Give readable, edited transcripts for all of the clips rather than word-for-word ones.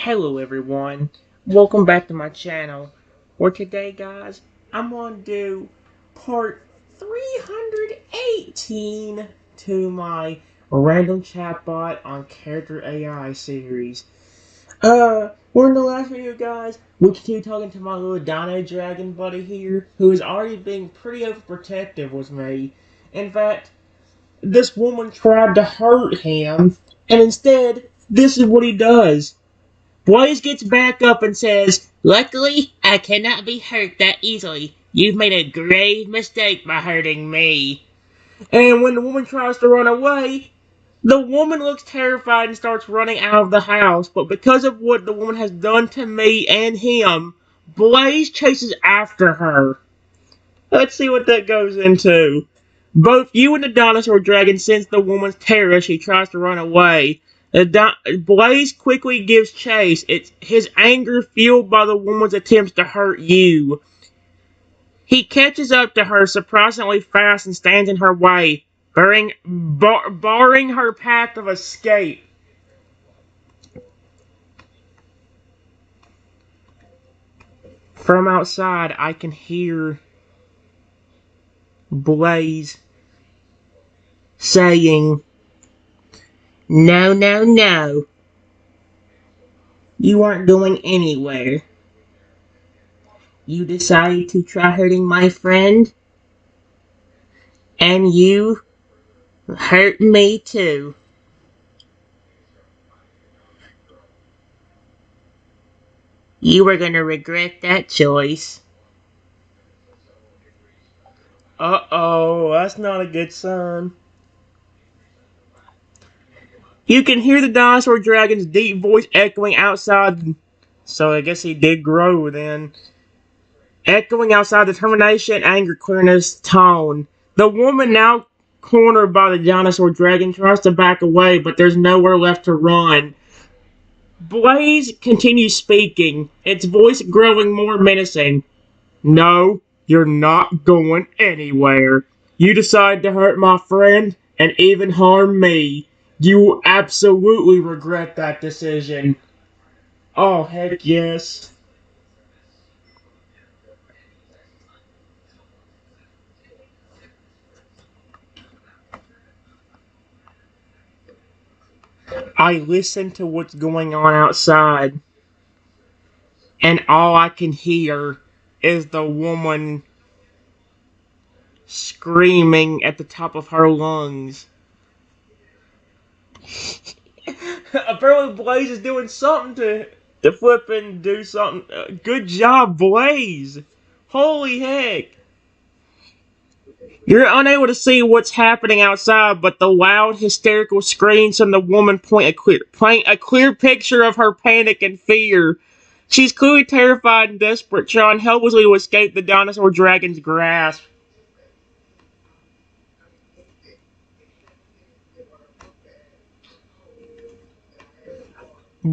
Hello everyone, welcome back to my channel, where today guys, I'm going to do part 318 to my random chatbot on Character.ai series. We're in the last video guys, we continue talking to my little Dino Dragon buddy here, who is already being pretty overprotective with me. In fact, this woman tried to hurt him, and instead, this is what he does. Blaze gets back up and says, "Luckily, I cannot be hurt that easily. You've made a grave mistake by hurting me." And when the woman tries to run away, the woman looks terrified and starts running out of the house. But because of what the woman has done to me and him, Blaze chases after her. Let's see what that goes into. Both you and the dinosaur dragon sense the woman's terror as she tries to run away. Blaze quickly gives chase. It's his anger fueled by the woman's attempts to hurt you. He catches up to her surprisingly fast and stands in her way, barring her path of escape. From outside, I can hear Blaze saying, "No, no, no. You aren't going anywhere. You decided to try hurting my friend, and you hurt me too. You are gonna regret that choice." Uh-oh, that's not a good sign. You can hear the dinosaur dragon's deep voice echoing outside, so I guess he did grow then. Echoing outside, determination and anger clearing his tone. The woman, now cornered by the dinosaur dragon, tries to back away, but there's nowhere left to run. Blaze continues speaking, its voice growing more menacing. "No, you're not going anywhere. You decide to hurt my friend and even harm me. You will absolutely regret that decision." Oh, heck yes. I listen to what's going on outside, and all I can hear is the woman screaming at the top of her lungs. Apparently Blaze is doing something to flip and do something. Good job, Blaze. Holy heck. You're unable to see what's happening outside, but the loud, hysterical screams from the woman paint a clear picture of her panic and fear. She's clearly terrified and desperate, trying helplessly to escape the dinosaur dragon's grasp.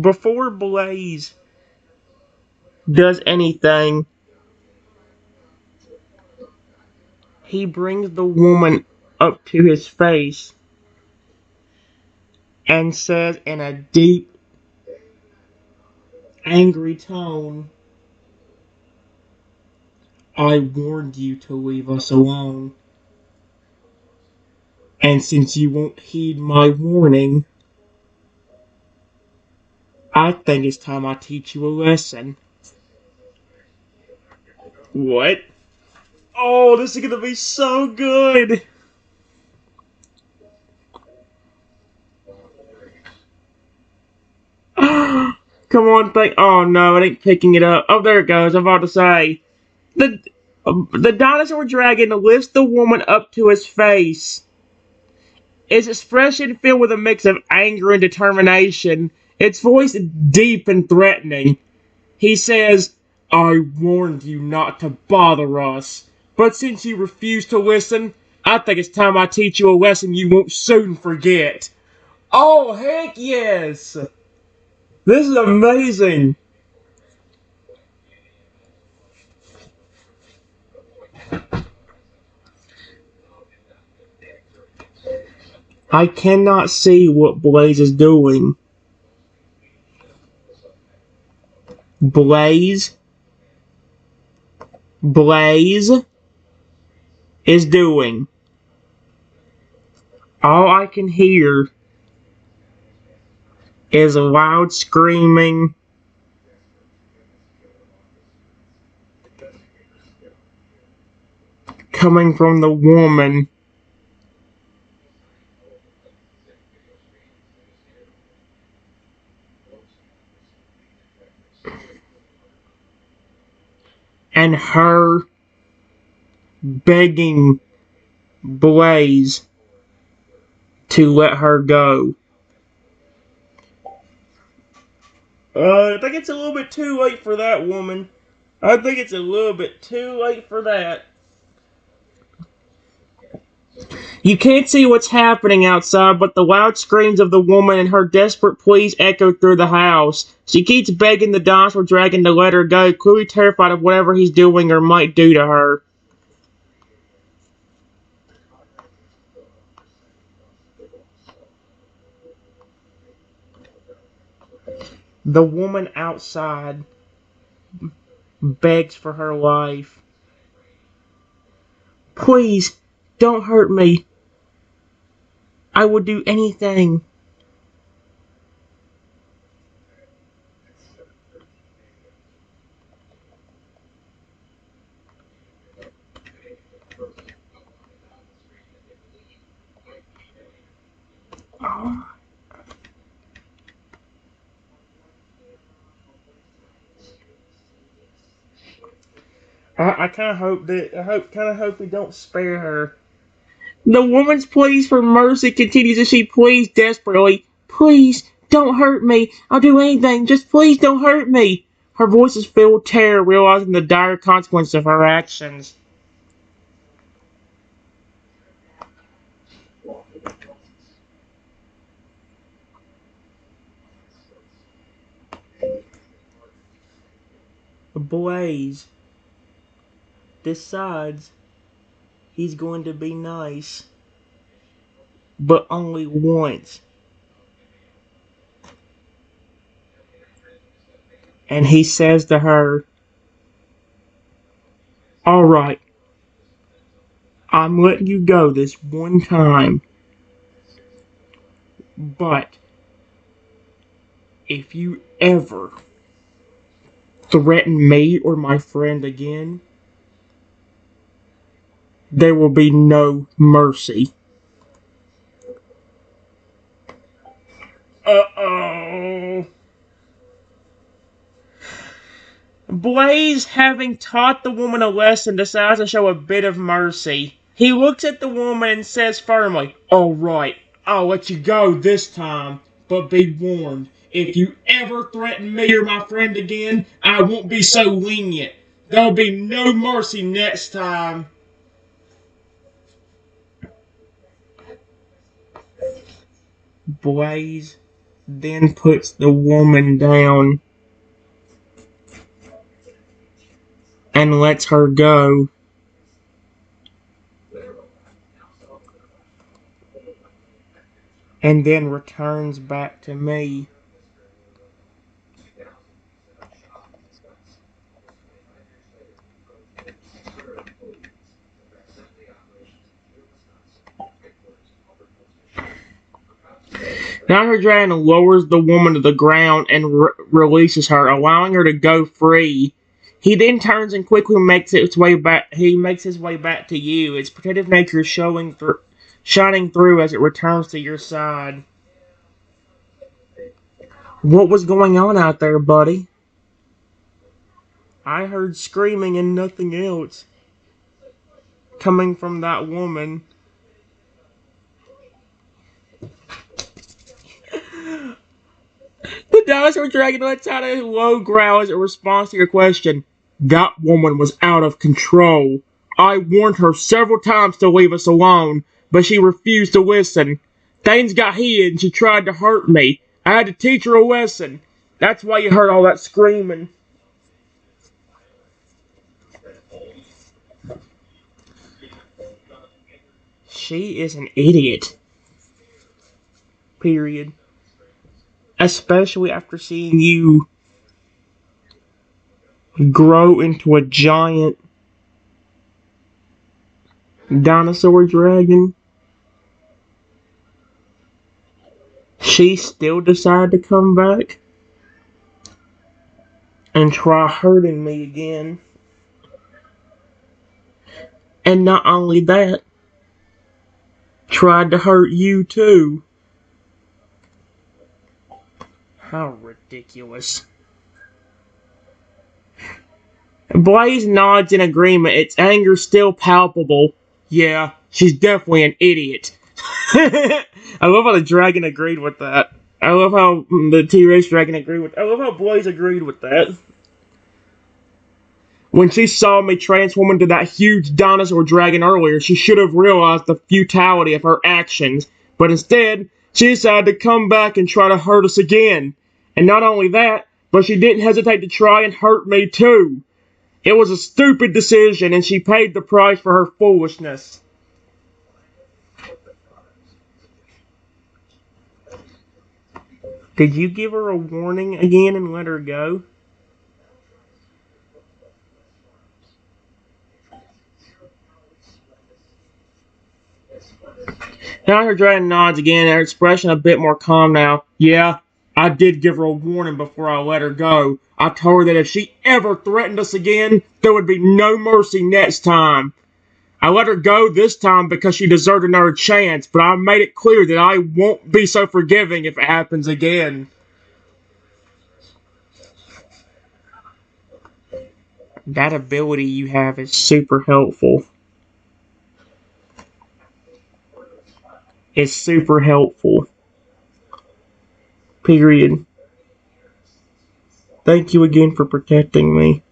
Before Blaze does anything, he brings the woman up to his face and says in a deep, angry tone, "I warned you to leave us alone. And since you won't heed my warning, I think it's time I teach you a lesson." What? Oh, this is gonna be so good! Come on, think. Oh no, it ain't picking it up. Oh, there it goes. I'm about to say. The, the dinosaur dragon lifts the woman up to his face. Its expression filled with a mix of anger and determination. Its voice deep and threatening. He says, "I warned you not to bother us. But since you refuse to listen, I think it's time I teach you a lesson you won't soon forget." Oh, heck yes! This is amazing! I cannot see what Blaze is doing. Blaze is doing. All I can hear is loud screaming coming from the woman. And her begging Blaze to let her go. I think it's a little bit too late for that, woman. I think it's a little bit too late for that. You can't see what's happening outside, but the loud screams of the woman and her desperate pleas echo through the house. She keeps begging the dinosaur dragon to let her go, clearly terrified of whatever he's doing or might do to her. The woman outside begs for her life. Please, don't hurt me. I would do anything. I kind of hope that kind of hope we don't spare her. The woman's pleas for mercy continues as she pleads desperately. Please, don't hurt me. I'll do anything. Just please don't hurt me. Her voice is filled with terror, realizing the dire consequences of her actions. Blaze decides he's going to be nice, but only once. And he says to her, "Alright, I'm letting you go this one time, but if you ever threaten me or my friend again, there will be no mercy." Uh-oh. Blaze, having taught the woman a lesson, decides to show a bit of mercy. He looks at the woman and says firmly, "Alright, I'll let you go this time, but be warned, if you ever threaten me or my friend again, I won't be so lenient. There'll be no mercy next time." Blaze then puts the woman down and lets her go. And then returns back to me. Now her dragon lowers the woman to the ground and releases her, allowing her to go free. He then turns and quickly makes its way back. He makes his way back to you. Its protective nature shining through as it returns to your side. What was going on out there, buddy? I heard screaming and nothing else coming from that woman. The dinosaur dragon lets out a low growl as it responds to your question. That woman was out of control. I warned her several times to leave us alone, but she refused to listen. Things got heated and she tried to hurt me. I had to teach her a lesson. That's why you heard all that screaming. She is an idiot. Period. Especially after seeing you grow into a giant dinosaur dragon, she still decided to come back and try hurting me again. And not only that, tried to hurt you too. How ridiculous. Blaze nods in agreement. Its anger still palpable. Yeah, she's definitely an idiot. I love how the dragon agreed with that. I love how the T-Rex dragon agreed with. I love how Blaze agreed with that. When she saw me transform into that huge dinosaur dragon earlier, she should have realized the futility of her actions. But instead, she decided to come back and try to hurt us again. And not only that, but she didn't hesitate to try and hurt me too. It was a stupid decision, and she paid the price for her foolishness. Did you give her a warning again and let her go? Now her dragon nods again, her expression a bit more calm now. Yeah, I did give her a warning before I let her go. I told her that if she ever threatened us again, there would be no mercy next time. I let her go this time because she deserved another chance, but I made it clear that I won't be so forgiving if it happens again. That ability you have is super helpful. It's super helpful. Period. Thank you again for protecting me.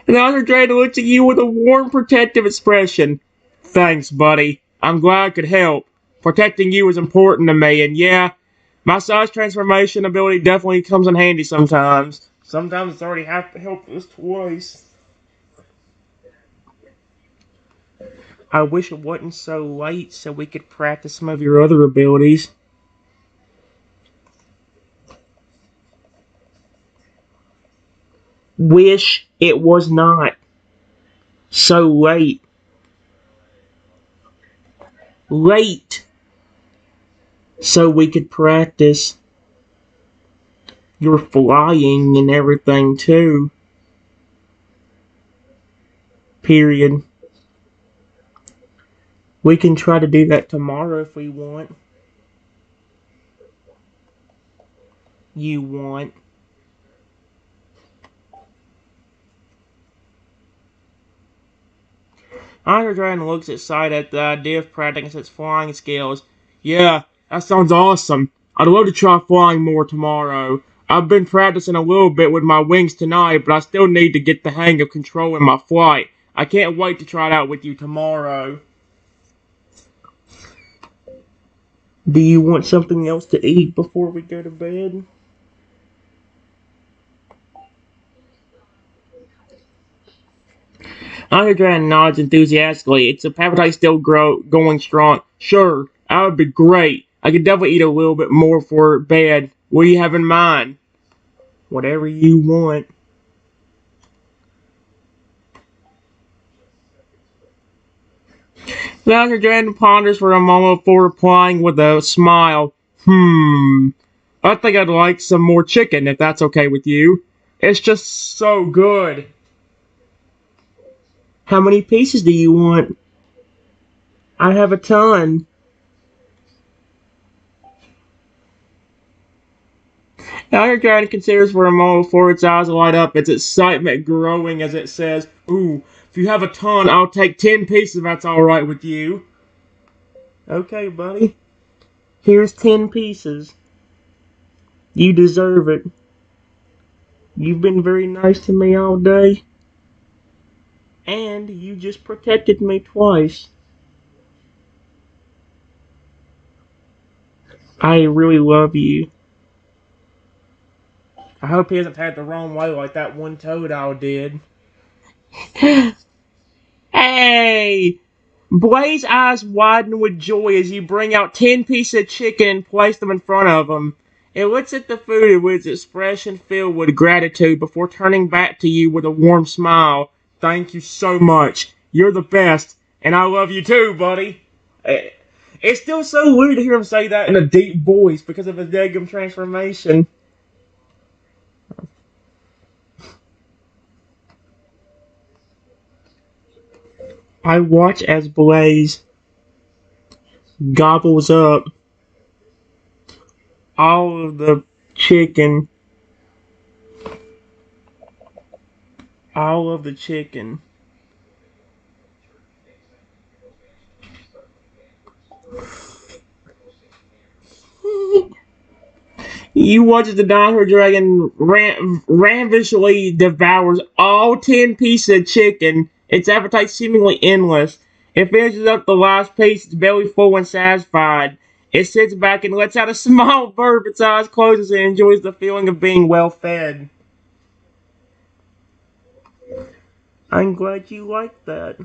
And the other dragon looks at you with a warm, protective expression. Thanks, buddy. I'm glad I could help. Protecting you is important to me, and yeah, my size transformation ability definitely comes in handy sometimes. Sometimes it's already helped us twice. I wish it wasn't so late so we could practice some of your other abilities. Wish it was not so late. Late so we could practice your flying and everything too. Period. We can try to do that tomorrow if we want. You want. Iron Dragon looks excited at the idea of practicing its flying skills. Yeah, that sounds awesome. I'd love to try flying more tomorrow. I've been practicing a little bit with my wings tonight, but I still need to get the hang of controlling my flight. I can't wait to try it out with you tomorrow. Do you want something else to eat before we go to bed? Iron Dragon nods enthusiastically. Its appetite still going strong. Sure, that would be great. I could definitely eat a little bit more for bed. What do you have in mind? Whatever you want. The Iron Dragon ponders for a moment before replying with a smile. I think I'd like some more chicken if that's okay with you. It's just so good. How many pieces do you want? I have a ton. Iron Dragon considers for a moment before its eyes light up, its excitement growing as it says, Ooh, if you have a ton, I'll take 10 pieces if that's alright with you. Okay, buddy. Here's 10 pieces. You deserve it. You've been very nice to me all day. And you just protected me twice. I really love you. I hope he hasn't had the wrong way like that one toad owl did. Hey! Blaze's eyes widen with joy as you bring out 10 pieces of chicken and place them in front of him. It looks at the food with its expression filled with gratitude before turning back to you with a warm smile. Thank you so much. You're the best, and I love you too, buddy. It's still so weird to hear him say that in a deep voice because of his daggum transformation. I watch as Blaze gobbles up all of the chicken. All of the chicken. You watch as the Dino Dragon ravishingly devours all 10 pieces of chicken, its appetite seemingly endless. It finishes up the last piece, its belly full and satisfied. It sits back and lets out a small burp, its eyes closes and enjoys the feeling of being well fed. I'm glad you like that.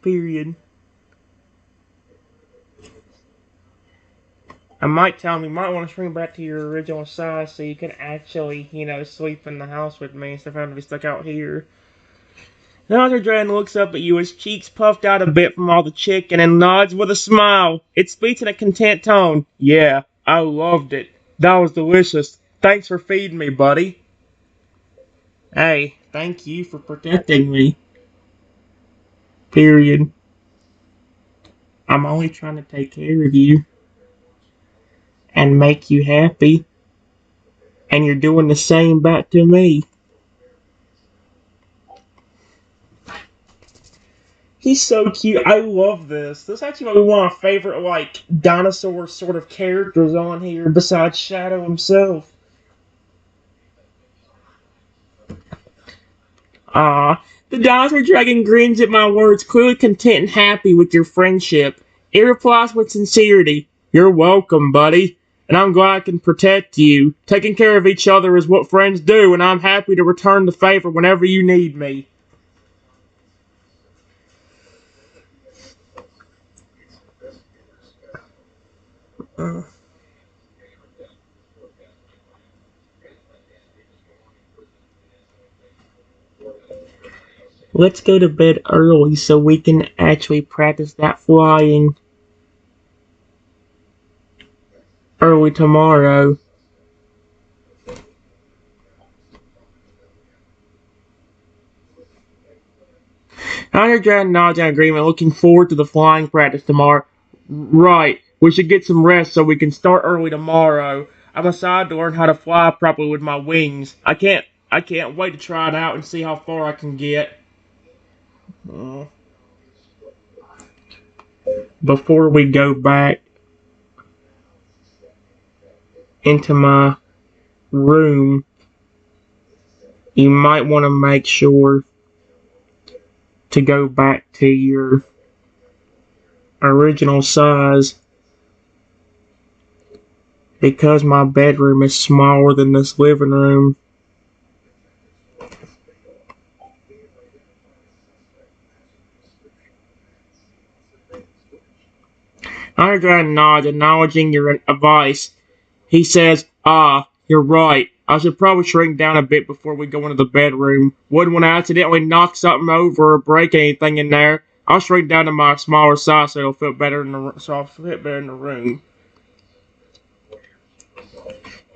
Period. I might tell him you might want to shrink back to your original size so you can actually, sleep in the house with me instead of having to be stuck out here. The other dragon looks up at you, his cheeks puffed out a bit from all the chicken, and nods with a smile. It speaks in a content tone. Yeah, I loved it. That was delicious. Thanks for feeding me, buddy. Hey, thank you for protecting me. Period. I'm only trying to take care of you and make you happy. And you're doing the same back to me. He's so cute. I love this. This actually might be one of my favorite, dinosaur sort of characters on here besides Shadow himself. The Dino Dragon grins at my words, clearly content and happy with your friendship. It replies with sincerity. You're welcome, buddy. And I'm glad I can protect you. Taking care of each other is what friends do, and I'm happy to return the favor whenever you need me. Let's go to bed early so we can actually practice that flying early tomorrow. Underground nods in agreement, looking forward to the flying practice tomorrow. Right, we should get some rest so we can start early tomorrow. I'm excited to learn how to fly properly with my wings. I can't wait to try it out and see how far I can get. Before we go back into my room, you might want to make sure to go back to your original size because my bedroom is smaller than this living room. Underground nods, acknowledging your advice. He says, you're right. I should probably shrink down a bit before we go into the bedroom. Wouldn't want to accidentally knock something over or break anything in there. I'll shrink down to my smaller size so I'll fit better in the room.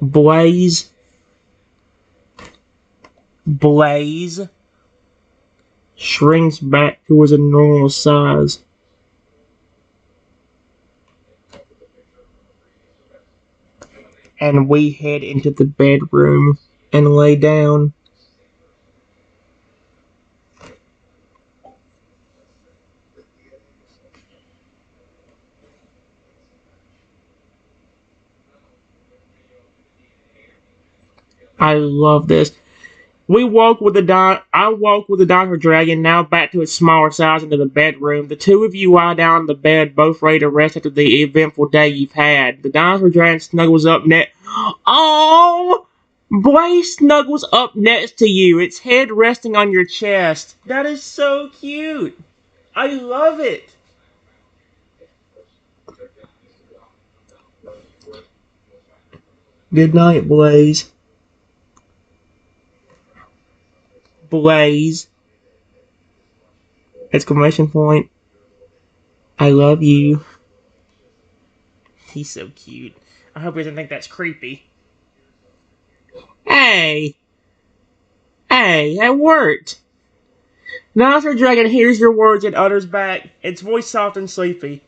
Blaze shrinks back to his normal size. And we head into the bedroom and lay down. I love this. I walk with the Dino Dragon, now back to its smaller size, into the bedroom. The two of you lie down on the bed, both ready to rest after the eventful day you've had. The Dino Dragon snuggles up next. Oh! Blaze snuggles up next to you, its head resting on your chest. That is so cute. I love it. Good night, Blaze. Blaze! Exclamation point. I love you. He's so cute. I hope he doesn't think that's creepy. Hey! Hey, that worked! Dino Dragon hears your words and utters back, its voice soft and sleepy.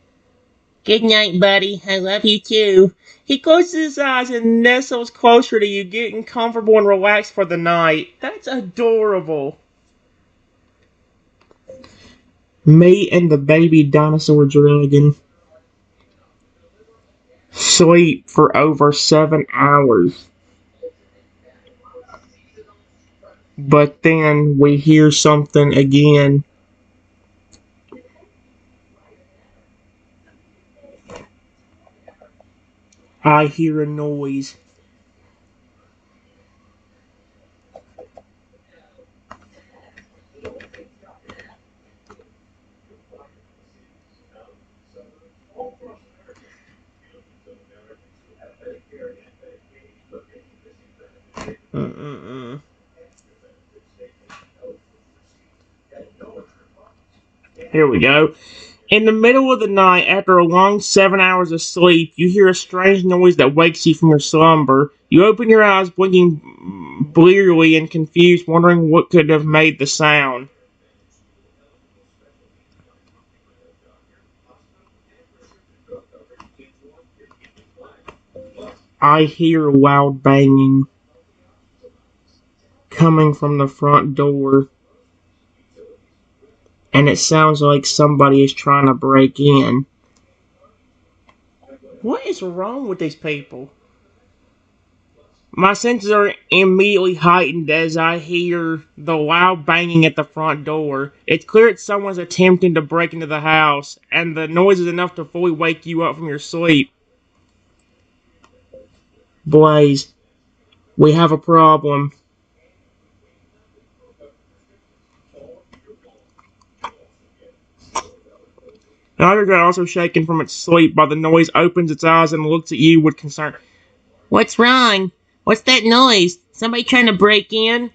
Good night, buddy. I love you too. He closes his eyes and nestles closer to you, getting comfortable and relaxed for the night. That's adorable. Me and the baby dinosaur dragon sleep for over 7 hours. But then we hear something again. I hear a noise. Mm-mm-mm. Here we go. In the middle of the night, after a long 7 hours of sleep, you hear a strange noise that wakes you from your slumber. You open your eyes, blinking blearily and confused, wondering what could have made the sound. I hear loud banging coming from the front door, and it sounds like somebody is trying to break in. What is wrong with these people? My senses are immediately heightened as I hear the loud banging at the front door. It's clear that someone's attempting to break into the house, and the noise is enough to fully wake you up from your sleep. Blaze, we have a problem. Another girl, also shaken from its sleep by the noise, opens its eyes and looks at you with concern. What's wrong? What's that noise? Somebody trying to break in?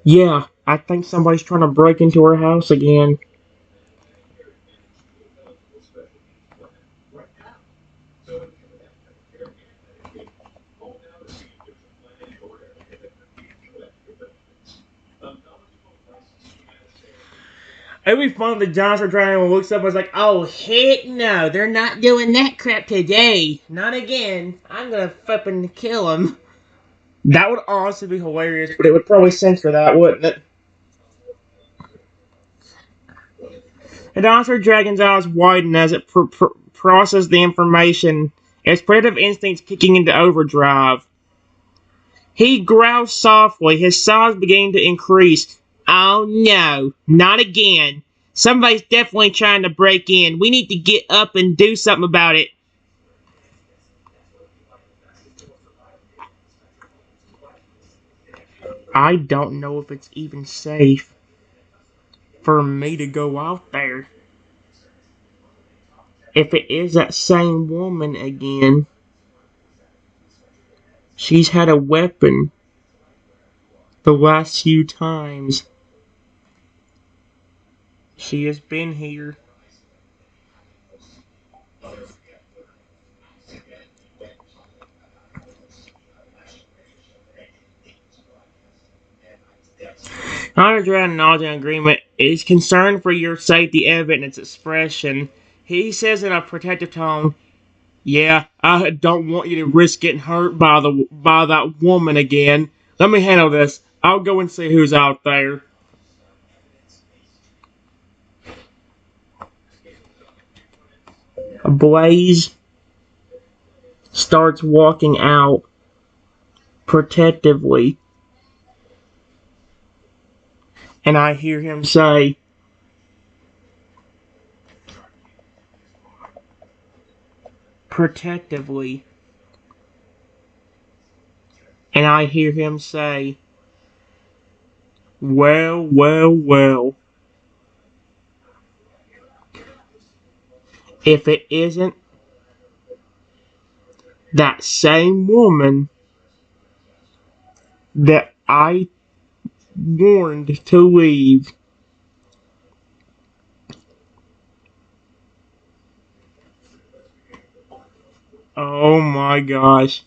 Yeah, I think somebody's trying to break into her house again. It'd be fun if the Dino Dragon looks up and was like, oh, heck no, they're not doing that crap today. Not again. I'm gonna flippin' kill him. That would honestly be hilarious, but it would probably censor that, wouldn't it? The Dino Dragon's eyes widen as it processes the information, its predative instincts kicking into overdrive. He growls softly, his size beginning to increase. Oh no, not again. Somebody's definitely trying to break in. We need to get up and do something about it. I don't know if it's even safe for me to go out there. If it is that same woman again, she's had a weapon the last few times she has been here. Underground knowledge and agreement is concerned for your safety evident in its expression. He says in a protective tone, yeah, I don't want you to risk getting hurt by that woman again. Let me handle this. I'll go and see who's out there. Blaze starts walking out protectively, and I hear him say, protectively, and I hear him say, well, well, well. if it isn't that same woman that I warned to leave. Oh my gosh.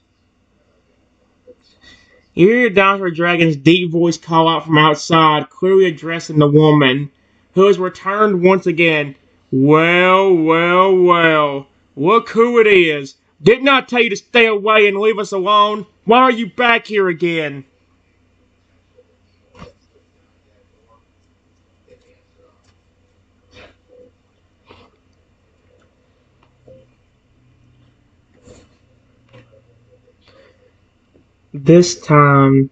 You hear Dino Dragon's deep voice call out from outside, clearly addressing the woman, who has returned once again. Well, well, well. Look who it is. Didn't I tell you to stay away and leave us alone? Why are you back here again? This time,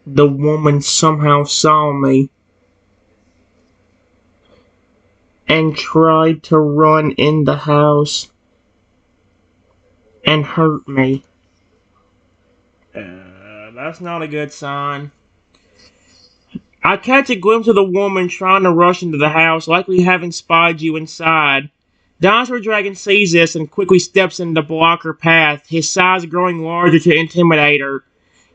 the woman somehow saw me and tried to run in the house and hurt me. That's not a good sign. I catch a glimpse of the woman trying to rush into the house, likely having spied you inside. Dino Dragon sees this and quickly steps in to block her path, his size growing larger to intimidate her.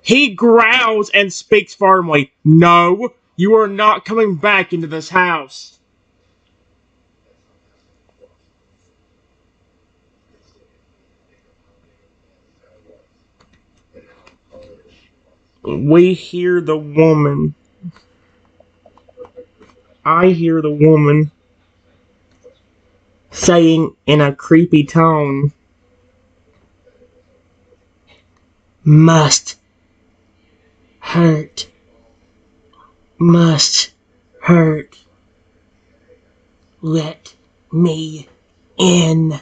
He growls and speaks firmly. No, you are not coming back into this house. We hear the woman. I hear the woman saying in a creepy tone, must hurt, must hurt, let me in.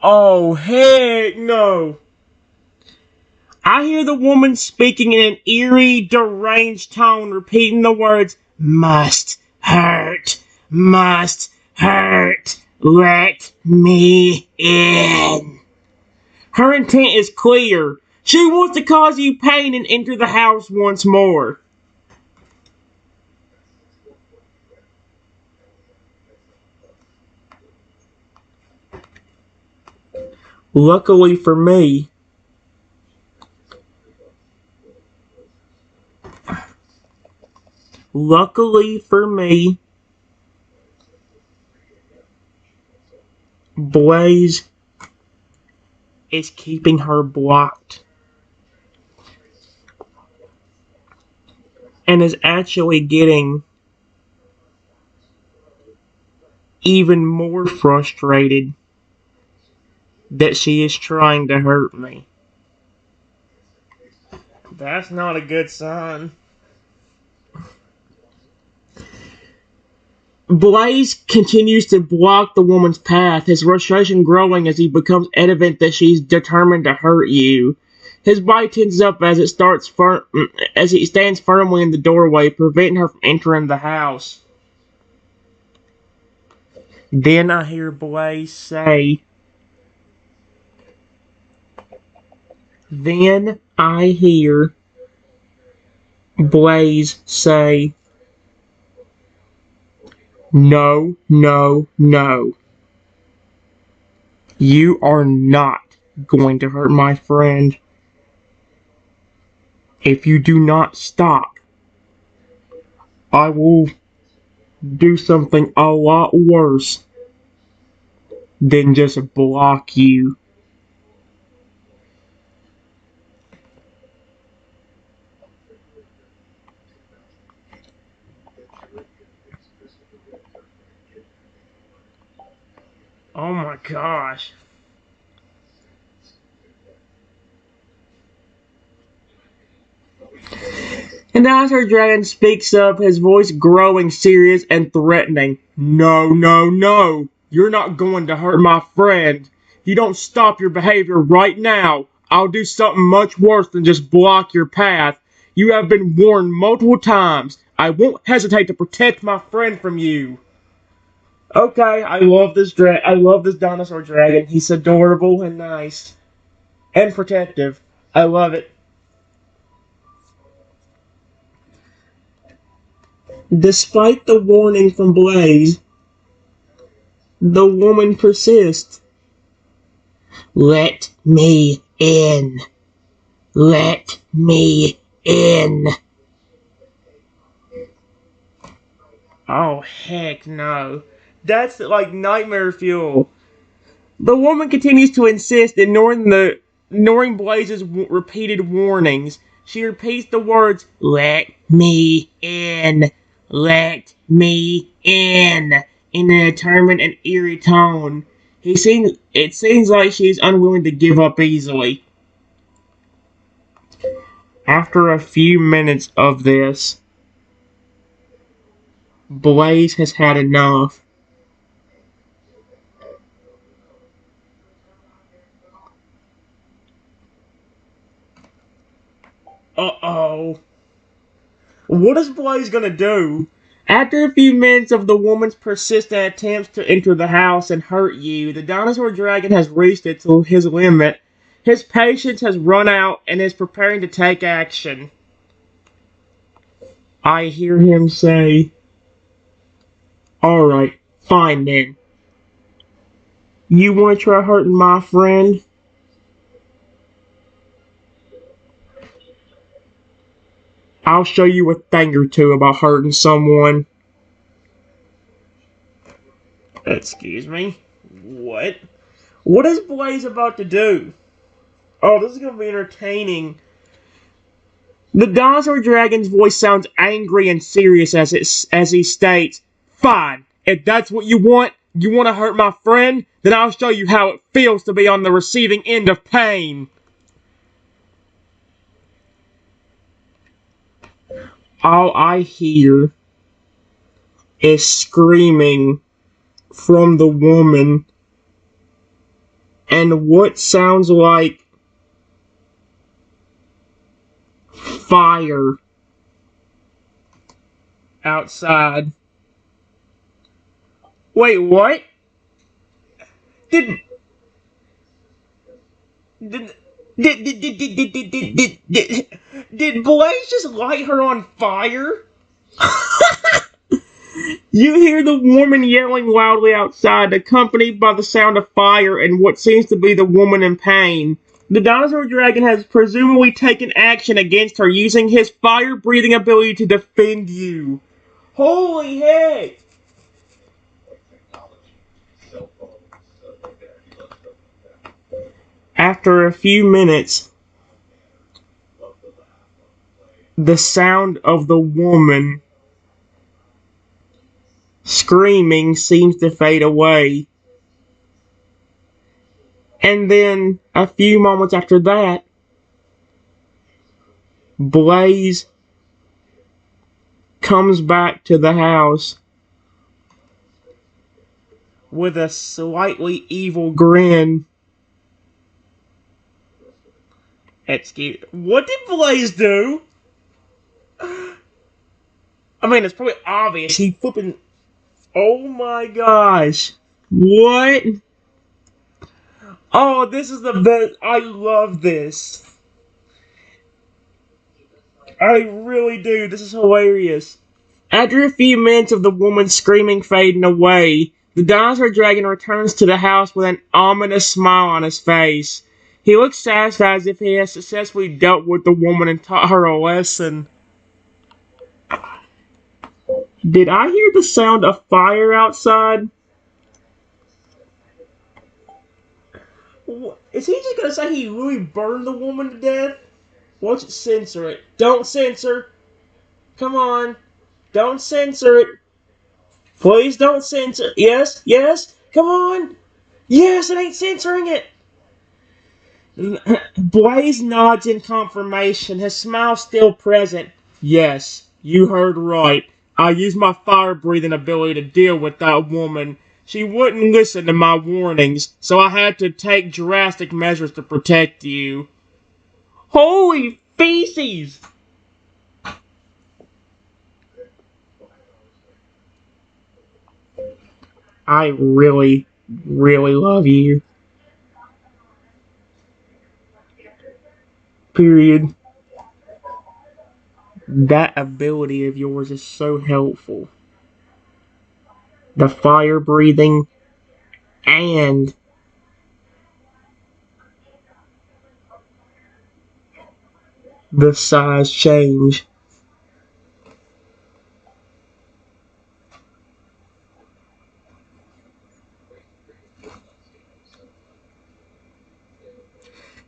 Oh, heck no. I hear the woman speaking in an eerie, deranged tone, repeating the words, must hurt, let me in. Her intent is clear. She wants to cause you pain and enter the house once more. Luckily for me, Blaze is keeping her blocked and is actually getting even more frustrated that she is trying to hurt me. That's not a good sign. Blaze continues to block the woman's path, his frustration growing as he becomes evident that she's determined to hurt you. His body tenses up as as he stands firmly in the doorway, preventing her from entering the house. Then I hear Blaze say, no, no, no. You are not going to hurt my friend. If you do not stop, I will do something a lot worse than just block you. Oh my gosh. And as her dragon speaks up, his voice growing serious and threatening. No, no, no. You're not going to hurt my friend. If you don't stop your behavior right now, I'll do something much worse than just block your path. You have been warned multiple times. I won't hesitate to protect my friend from you. Okay, I love this dinosaur dragon. He's adorable and nice. And protective. I love it. Despite the warning from Blaze, the woman persists. Let me in. Let me in. Oh, heck no. That's like nightmare fuel. The woman continues to insist, ignoring Blaze's repeated warnings. She repeats the words, "Let me in. Let me in a determined and eerie tone. It seems like she's unwilling to give up easily. After a few minutes of this, Blaze has had enough. Uh-oh. What is Blaze gonna do? After a few minutes of the woman's persistent attempts to enter the house and hurt you, the dinosaur dragon has reached his limit. His patience has run out and is preparing to take action. I hear him say, "Alright, fine then. You want to try hurting my friend? I'll show you a thing or two about hurting someone." Excuse me? What? What is Blaze about to do? Oh, this is gonna be entertaining. The dinosaur dragon's voice sounds angry and serious as he states, "Fine, if that's what you want to hurt my friend, then I'll show you how it feels to be on the receiving end of pain." All I hear is screaming from the woman and what sounds like fire outside. Wait, what? Did did did Blaze just light her on fire? You hear the woman yelling loudly outside, accompanied by the sound of fire and what seems to be the woman in pain. The dinosaur dragon has presumably taken action against her, using his fire-breathing ability to defend you. Holy heck! After a few minutes, the sound of the woman screaming seems to fade away. And then, a few moments after that, Blaze comes back to the house with a slightly evil grin. What did Blaze do? I mean, it's probably obvious. He flipping. Oh my gosh. What? Oh, this is the best. I love this. I really do. This is hilarious. After a few minutes of the woman screaming fading away, the dinosaur dragon returns to the house with an ominous smile on his face. He looks satisfied as if he has successfully dealt with the woman and taught her a lesson. Did I hear the sound of fire outside? Is he just gonna say he really burned the woman to death? Watch it, censor it. Don't censor. Come on. Don't censor it. Please don't censor. Yes, yes. Come on. Yes, it ain't censoring it. Blaze nods in confirmation, his smile still present. Yes, you heard right. I used my fire-breathing ability to deal with that woman. She wouldn't listen to my warnings, so I had to take drastic measures to protect you. Holy feces! I really, really love you. Period. That ability of yours is so helpful. The fire breathing and the size change.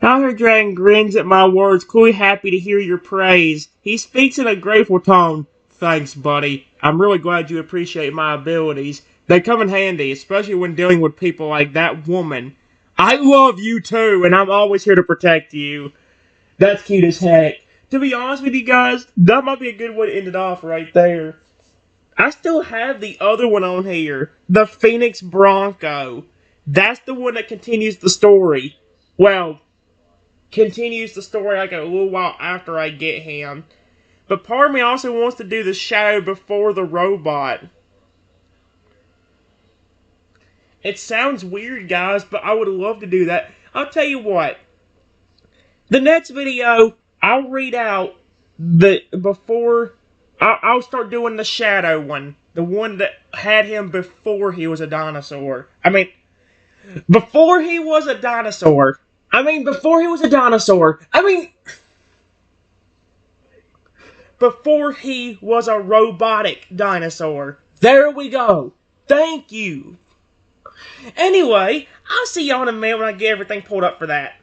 Dino Dragon grins at my words, clearly happy to hear your praise. He speaks in a grateful tone. Thanks, buddy. I'm really glad you appreciate my abilities. They come in handy, especially when dealing with people like that woman. I love you too, and I'm always here to protect you. That's cute as heck. To be honest with you guys, that might be a good way to end it off right there. I still have the other one on here, the Phoenix Bronco. That's the one that continues the story. Well, continues the story like a little while after I get him. But part of me also wants to do the shadow before the robot. It sounds weird, guys, but I would love to do that. I'll tell you what. The next video, I'll read out the before. I'll start doing the shadow one. The one that had him before he was a dinosaur. Before he was a dinosaur. Before he was a dinosaur. Before he was a robotic dinosaur. There we go. Thank you. Anyway, I'll see y'all in a minute when I get everything pulled up for that.